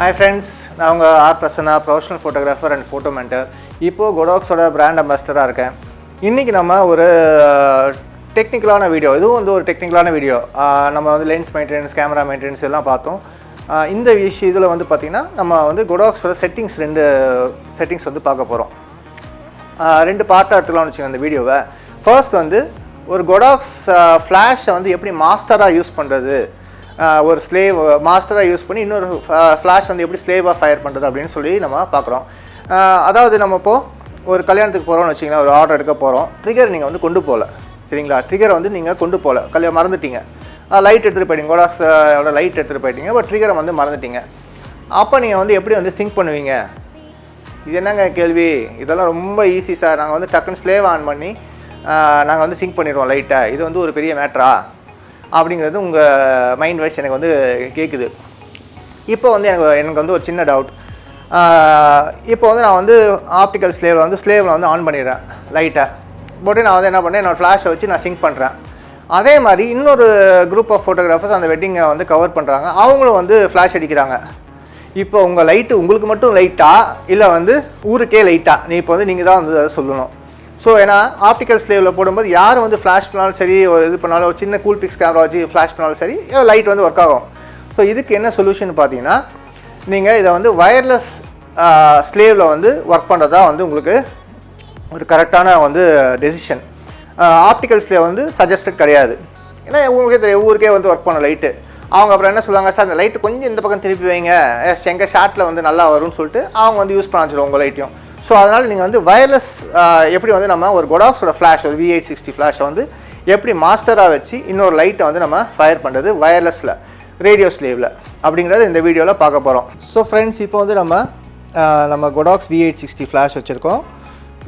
Hi friends, நான் உங்க R Prasanna, professional photographer and photo mentor. இப்போ கோடாக்ஸோட பிராண்ட் அம்பாசிடராக இருக்கேன். இன்றைக்கி நம்ம ஒரு டெக்னிக்கலான வீடியோ, இதுவும் வந்து ஒரு டெக்னிக்கலான வீடியோ. நம்ம வந்து லென்ஸ் மெயின்டெனன்ஸ், கேமரா மெயின்டெனன்ஸ் எல்லாம் பார்த்தோம். இந்த இதில் வந்து பார்த்திங்கன்னா நம்ம வந்து கோடாக்ஸோட ரெண்டு செட்டிங்ஸ் வந்து பார்க்க போகிறோம். ரெண்டு பார்ட்டாக எடுத்துக்கலாம்னு வச்சுக்கோங்க இந்த வீடியோவை. ஃபர்ஸ்ட் வந்து ஒரு கோடாக்ஸ் ஃப்ளாஷை வந்து எப்படி மாஸ்டராக யூஸ் பண்ணுறது, ஒரு ஸ்லேவ் மாஸ்டராக யூஸ் பண்ணி இன்னொரு ஃப்ளாஷ் வந்து எப்படி ஸ்லேவாக ஃபயர் பண்ணுறது அப்படின்னு சொல்லி நம்ம பார்க்குறோம். அதாவது நம்ம இப்போது ஒரு கல்யாணத்துக்கு போகிறோம்னு வச்சிங்கன்னா, ஒரு ஆர்டர் எடுக்க போகிறோம். ட்ரிகர் நீங்கள் வந்து கொண்டு போகல, சரிங்களா? ட்ரிகரை வந்து நீங்கள் கொண்டு போகல, மறந்துட்டீங்க. லைட் எடுத்துகிட்டு போயிட்டீங்க, கோடாக்ஸோட லைட் எடுத்துகிட்டு போயிட்டீங்க, பட் ட்ரிகரை வந்து மறந்துட்டீங்க. அப்போ நீங்கள் வந்து எப்படி வந்து சிங்க் பண்ணுவீங்க? இது என்னங்க கேள்வி? இதெல்லாம் ரொம்ப ஈஸி சார். நாங்கள் வந்து டக்குன்னு ஸ்லேவ் ஆன் பண்ணி நாங்கள் வந்து சிங்க் பண்ணிடுவோம் லைட்டை. இது வந்து ஒரு பெரிய மேட்ரா அப்படிங்கிறது உங்கள் மைண்ட் வைஸ் எனக்கு வந்து கேட்குது. இப்போ வந்து எனக்கு வந்து ஒரு சின்ன டவுட். இப்போ வந்து நான் வந்து ஆப்டிக்கல் ஸ்லேவில் வந்து ஆன் பண்ணிடுறேன் லைட்டை போட்டு. நான் வந்து என்ன பண்ணேன், என்னோடய ஃப்ளாஷை வச்சு நான் சிங்க் பண்ணுறேன். அதே மாதிரி இன்னொரு குரூப் ஆஃப் ஃபோட்டோகிராஃபர்ஸ் அந்த வெட்டிங்கை வந்து கவர் பண்ணுறாங்க. அவங்களும் வந்து ஃப்ளாஷ் அடிக்கிறாங்க. இப்போ உங்கள் லைட்டு உங்களுக்கு மட்டும் லைட்டா இல்லை வந்து ஊருக்கே லைட்டா? இப்போ வந்து நீங்கள் தான் வந்து அதை சொல்லணும். ஸோ ஏன்னா ஆப்டிக்கல் ஸ்லேவில் போடும்போது யாரும் வந்து ஃப்ளாஷ் பண்ணாலும் சரி, ஒரு இது பண்ணாலும், ஒரு சின்ன கூல் பிக்ஸ் கேமரா வச்சு ஃப்ளாஷ் பண்ணாலும் சரி, லைட் வந்து ஒர்க் ஆகும். ஸோ இதுக்கு என்ன சொல்யூஷன் பார்த்தீங்கன்னா, நீங்கள் இதை வந்து வயர்லெஸ் ஸ்லேவில் வந்து ஒர்க் பண்ணுறதா வந்து உங்களுக்கு ஒரு கரெக்டான வந்து டெசிஷன். ஆப்டிக்கல் ஸ்லேவ் வந்து சஜஸ்டட் கிடையாது. ஏன்னா உங்களுக்கு ஊருக்கே வந்து ஒர்க் பண்ண லைட்டு. அவங்க அப்புறம் என்ன சொல்லுவாங்க, சார் அந்த லைட்டு கொஞ்சம் இந்த பக்கம் திருப்பி வைங்க, எங்கள் ஷாட்டில் வந்து நல்லா வரும்னு சொல்லிட்டு அவங்க வந்து யூஸ் பண்ண வச்சுருவோம் உங்கள் லைட்டையும். ஸோ அதனால் நீங்கள் வந்து வயர்லெஸ் எப்படி வந்து நம்ம ஒரு கோடாக்ஸோட ஃப்ளாஷ், ஒரு V860 ஃப்ளாஷை வந்து எப்படி மாஸ்டராக வச்சு இன்னொரு லைட்டை வந்து நம்ம ஃபயர் பண்ணுறது வயர்லெஸில், ரேடியோ ஸ்லேவில் அப்படிங்கிறது இந்த வீடியோவில் பார்க்க போகிறோம். ஸோ ஃப்ரெண்ட்ஸ், இப்போ வந்து நம்ம கோடாக்ஸ் V860 ஃப்ளாஷ் வச்சுருக்கோம்.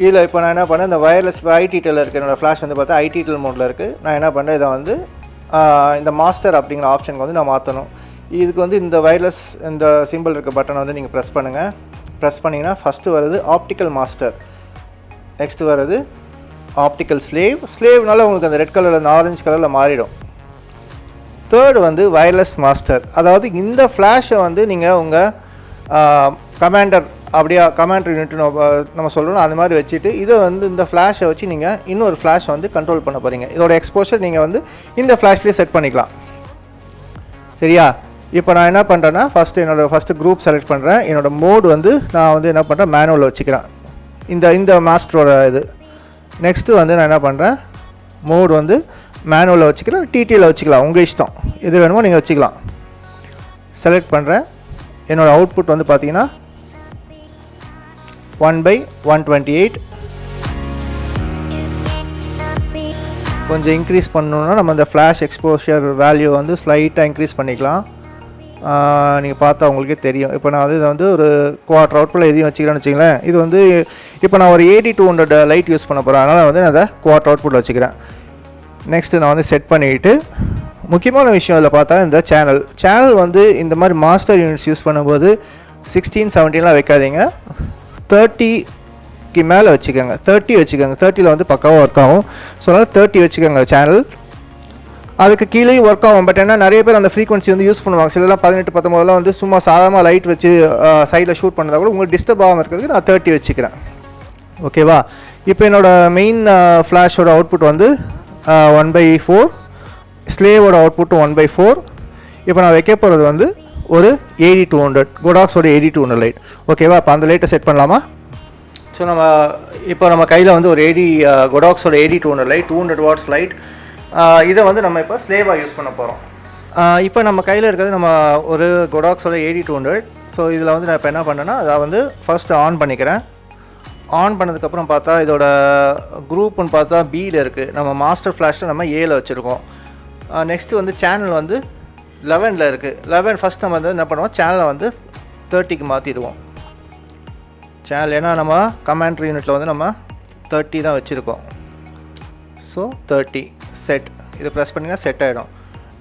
இதில் இப்போ நான் என்ன பண்ணேன், இந்த வயர்லெஸ் ITTL இருக்குது. என்னோடய ஃப்ளாஷ் வந்து பார்த்தா ITTL மோடில் இருக்குது. நான் என்ன பண்ணேன், இதை வந்து இந்த மாஸ்டர் அப்படிங்கிற ஆப்ஷனுக்கு வந்து நான் மாற்றணும். இதுக்கு வந்து இந்த வயர்லெஸ் இந்த சிம்பிள் இருக்க பட்டனை வந்து நீங்கள் ப்ரெஸ் பண்ணுங்கள். ப்ரெஸ் பண்ணிங்கன்னா ஃபஸ்ட்டு வருது ஆப்டிக்கல் மாஸ்டர், நெக்ஸ்ட்டு வருது ஆப்டிக்கல் ஸ்லேவ்னால உங்களுக்கு அந்த ரெட் கலரில், அந்த ஆரஞ்சு கலரில் மாறிடும். தேர்டு வந்து வயர்லெஸ் மாஸ்டர். அதாவது இந்த ஃப்ளாஷை வந்து நீங்கள் உங்கள் கமாண்டர், அப்படியே கமாண்டர் யூனிட் நம்ம சொல்லணும், அந்த மாதிரி வச்சுட்டு இதை வந்து இந்த ஃப்ளாஷை வச்சு நீங்கள் இன்னொரு ஃப்ளாஷை வந்து கண்ட்ரோல் பண்ண போகிறீங்க. இதோட எக்ஸ்போஷர் நீங்கள் வந்து இந்த ஃப்ளாஷ்லேயே செட் பண்ணிக்கலாம், சரியா? இப்போ நான் என்ன பண்ணுறேன்னா, ஃபஸ்ட்டு குரூப் செலக்ட் பண்ணுறேன். என்னோடய மோடு வந்து நான் வந்து என்ன பண்ணுறேன், மேனுவலில் வச்சுக்கிறேன். இந்த மாஸ்டரோட இது. நெக்ஸ்ட்டு வந்து நான் என்ன பண்ணுறேன், மோடு வந்து மேனுவலில் வச்சுக்கிறேன், TTL வச்சுக்கலாம், உங்கள் இஷ்டம், எது வேணுமோ நீங்கள் வச்சுக்கலாம். செலக்ட் பண்ணுறேன். என்னோடய அவுட்புட் வந்து பார்த்தீங்கன்னா 1/128. கொஞ்சம் இன்க்ரீஸ் பண்ணணுன்னா நம்ம இந்த ஃப்ளாஷ் எக்ஸ்போஷர் வேல்யூ வந்து ஸ்லைட்டாக இன்க்ரீஸ் பண்ணிக்கலாம். நீங்கள் பார்த்தா உங்களுக்கே தெரியும். இப்போ நான் வந்து இதை வந்து ஒரு குவார்ட்டர் அவுட்புட்டில் எதையும் வச்சுக்கிறேன்னு வச்சுங்களேன். இது வந்து இப்போ நான் ஒரு 80-200 லைட் யூஸ் பண்ண போகிறேன், அதனால் வந்து நான் அதை குவார்ட்டர் அவுட்புட்டில் வச்சுக்கிறேன். நெக்ஸ்ட்டு நான் வந்து செட் பண்ணிவிட்டு, முக்கியமான விஷயம் இதில் பார்த்தா இந்த சேனல் வந்து இந்த மாதிரி மாஸ்டர் யூனிட்ஸ் யூஸ் பண்ணும்போது 16-17 வைக்காதீங்க, 30க்கு மேலே வச்சுக்கோங்க. 30 வச்சுக்கோங்க. 30ல் வந்து பக்காவாக ஒர்க் ஆகும். ஸோ அதனால் 30 வச்சுக்கோங்க சேனல். அதுக்கு கீழே ஒர்க் ஆகும். பட் என்ன, நிறைய பேர் அந்த ஃப்ரீக்வன்சி வந்து யூஸ் பண்ணுவாங்க. சிலலாம் 18-19 வந்து சும்மா சாதாரணமாக லைட் வச்சு சைடில் ஷூட் பண்ணதா கூட உங்களுக்கு டிஸ்டர்ப் ஆகாமல் இருக்கிறதுக்கு நான் 30 வச்சுக்கிறேன், ஓகேவா? இப்போ என்னோடய மெயின் ஃப்ளாஷோட அவுட்புட் வந்து 1/4, ஸ்லேவோட அவுட்புட்டும் 1/4. இப்போ நான் வைக்க போகிறது வந்து ஒரு 80-200 கோடாக்ஸோட 80-200 லைட், ஓகேவா? இப்போ அந்த லைட்டை செட் பண்ணலாமா? ஸோ நம்ம கையில் வந்து ஒரு கோடாக்ஸோட 80-200 லைட், 200 வாட்ஸ் லைட். இதை வந்து நம்ம இப்போ ஸ்லேவாக யூஸ் பண்ண போகிறோம். இப்போ நம்ம கையில் இருக்கிறது நம்ம ஒரு கோடாக்ஸோட 80-200. ஸோ இதில் வந்து நான் இப்போ என்ன பண்ணேன்னா, அதை வந்து ஃபஸ்ட்டு ஆன் பண்ணிக்கிறேன். ஆன் பண்ணதுக்கப்புறம் பார்த்தா இதோட குரூப்னு பார்த்தா Bயில் இருக்குது. நம்ம மாஸ்டர் ஃப்ளாஷில் நம்ம Aயில் வச்சுருக்கோம். நெக்ஸ்ட்டு வந்து சேனல் வந்து 11ல் இருக்குது. 11 ஃபஸ்ட் நம்ம வந்து என்ன பண்ணுவோம், சேனலை வந்து 30க்கு மாற்றிடுவோம். சேனல் ஏன்னா நம்ம கமாண்டர் யூனிட்டில் வந்து நம்ம 30 தான் வச்சுருக்கோம். So 30 set. இதை ப்ரெஸ் பண்ணிங்கன்னா செட் ஆகிடும்.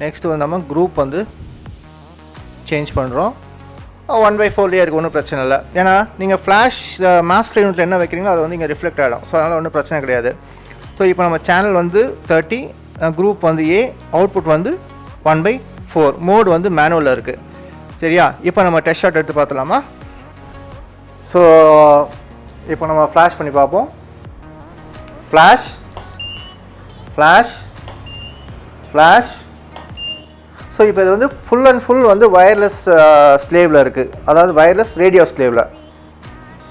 நெக்ஸ்ட்டு வந்து நம்ம குரூப் வந்து சேஞ்ச் பண்ணுறோம். 1/4 இருக்குது, ஒன்றும் பிரச்சனை இல்லை. ஏன்னா நீங்கள் ஃப்ளாஷ் மாஸ்டர் யூனிட்டில் என்ன வைக்கிறீங்களோ அது வந்து இங்கே ரிஃப்ளெக்ட் ஆகிடும். ஸோ அதனால் ஒன்றும் பிரச்சனை கிடையாது. ஸோ இப்போ நம்ம சேனல் வந்து 30, குரூப் வந்து A, அவுட்புட் வந்து 1/4. மோடு வந்து மேனுவலில் இருக்குது. சரியா? இப்போ நம்ம டெஸ்ட் ஷாட் எடுத்து பார்த்துலாமா? ஸோ இப்போ நம்ம ஃப்ளாஷ் பண்ணி பார்ப்போம். Flash flash flash. ஸோ இப்போ இது வந்து ஃபுல் அண்ட் ஃபுல் வந்து வயர்லெஸ் ஸ்லேவில் இருக்குது, அதாவது வயர்லெஸ் ரேடியோ ஸ்லேவில்.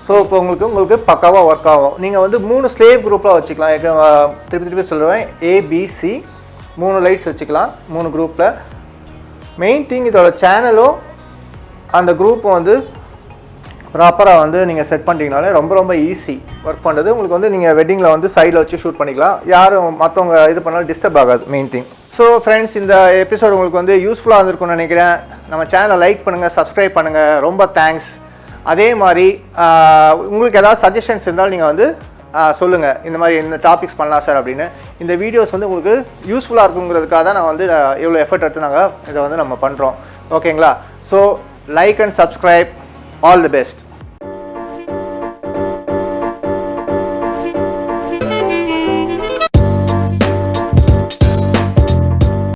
ஸோ இப்போ உங்களுக்கு பக்காவாக ஒர்க் ஆகும். நீங்கள் வந்து 3 ஸ்லேவ் குரூப்பாக வச்சுக்கலாம். திருப்பி சொல்லுவேன், ஏபிசி 3 லைட்ஸ் வச்சுக்கலாம் 3 குரூப்பில். மெயின் திங் இதோட சேனலும் அந்த குரூப்பும் வந்து ப்ராப்பராக வந்து நீங்கள் செட் பண்ணிட்டீங்கனாலே ரொம்ப ஈஸி ஒர்க் பண்ணுறது. உங்களுக்கு வந்து நீங்கள் வெட்டிங்கில் வந்து சைடில் வச்சு ஷூட் பண்ணிக்கலாம், யாரும் மற்றவங்க இது பண்ணாலும் டிஸ்டர்ப் ஆகாது மெயின் திங். ஸோ ஃப்ரெண்ட்ஸ், இந்த எபிசோட் உங்களுக்கு வந்து யூஸ்ஃபுல்லாக இருந்திருக்கும்னு நினைக்கிறேன். நம்ம சேனலை லைக் பண்ணுங்கள், சப்ஸ்கிரைப் பண்ணுங்கள். ரொம்ப தேங்க்ஸ். அதே மாதிரி உங்களுக்கு ஏதாவது சஜஷன்ஸ் இருந்தாலும் நீங்கள் வந்து சொல்லுங்கள், இந்த மாதிரி இந்த டாபிக்ஸ் பண்ணலாம் சார் அப்படின்னு. இந்த வீடியோஸ் வந்து உங்களுக்கு யூஸ்ஃபுல்லாக இருக்குங்கிறதுக்காக தான் நான் வந்து இவ்வளோ எஃபர்ட் எடுத்து நாங்கள் இதை வந்து நம்ம பண்ணுறோம். ஓகேங்களா? So like and subscribe. All the best.